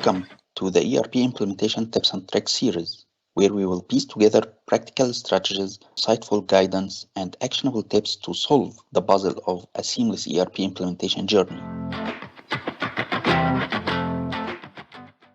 Welcome to the ERP Implementation Tips and Tricks series, where we will piece together practical strategies, insightful guidance, and actionable tips to solve the puzzle of a seamless ERP implementation journey.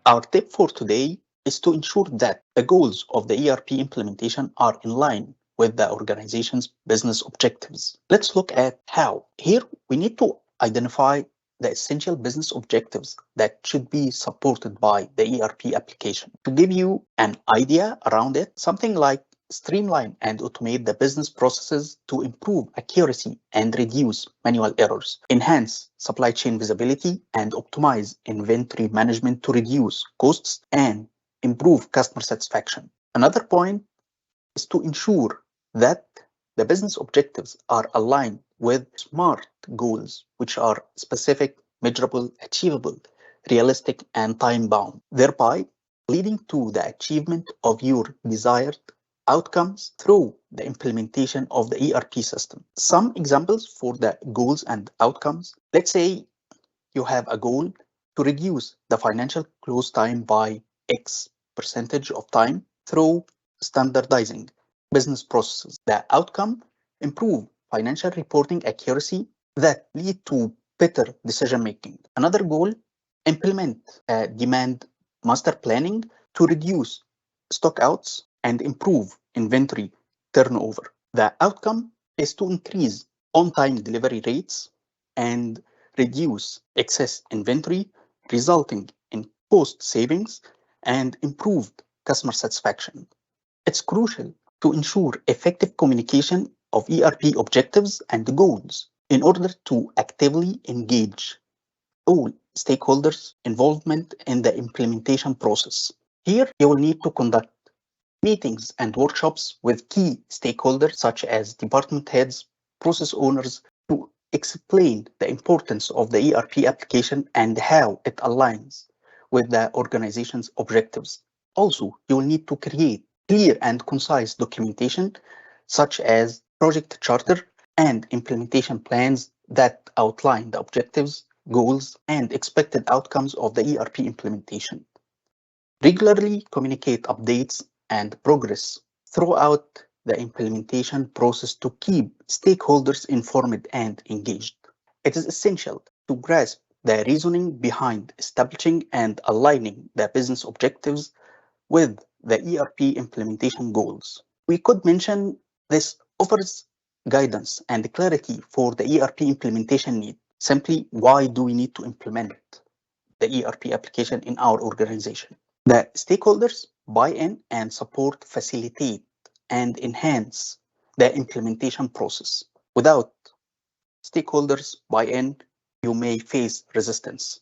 Our tip for today is to ensure that the goals of the ERP implementation are in line with the organization's business objectives. Let's look at how. Here, we need to identify the essential business objectives that should be supported by the ERP application. To give you an idea around it, something like streamline and automate the business processes to improve accuracy and reduce manual errors, enhance supply chain visibility and optimize inventory management to reduce costs and improve customer satisfaction. Another point is to ensure that the business objectives are aligned with SMART goals, which are specific, measurable, achievable, realistic, and time-bound, thereby leading to the achievement of your desired outcomes through the implementation of the ERP system. Some examples for the goals and outcomes. Let's say you have a goal to reduce the financial close time by X percentage of time through standardizing business processes. The outcome, improve financial reporting accuracy that lead to better decision making. Another goal, implement demand master planning to reduce stockouts and improve inventory turnover. The outcome is to increase on-time delivery rates and reduce excess inventory, resulting in cost savings and improved customer satisfaction. It's crucial to ensure effective communication of ERP objectives and goals in order to actively engage all stakeholders' involvement in the implementation process. Here, you will need to conduct meetings and workshops with key stakeholders such as department heads, process owners, to explain the importance of the ERP application and how it aligns with the organization's objectives. Also, you will need to create clear and concise documentation such as project charter and implementation plans that outline the objectives, goals, and expected outcomes of the ERP implementation. Regularly communicate updates and progress throughout the implementation process to keep stakeholders informed and engaged. It is essential to grasp the reasoning behind establishing and aligning the business objectives with the ERP implementation goals. We could mention this offers guidance and clarity for the ERP implementation need. Simply, why do we need to implement the ERP application in our organization? The stakeholders buy-in and support facilitate and enhance the implementation process. Without stakeholders buy-in, you may face resistance.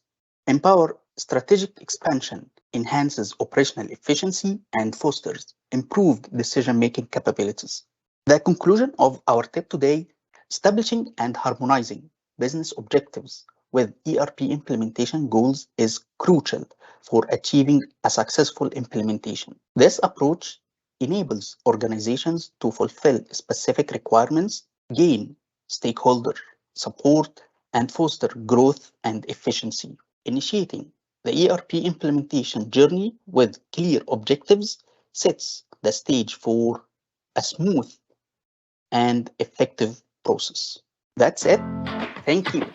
Empower strategic expansion enhances operational efficiency and fosters improved decision-making capabilities. The conclusion of our tip today, establishing and harmonizing business objectives with ERP implementation goals is crucial for achieving a successful implementation. This approach enables organizations to fulfill specific requirements, gain stakeholder support, and foster growth and efficiency. Initiating the ERP implementation journey with clear objectives sets the stage for a smooth and effective process. That's it. Thank you.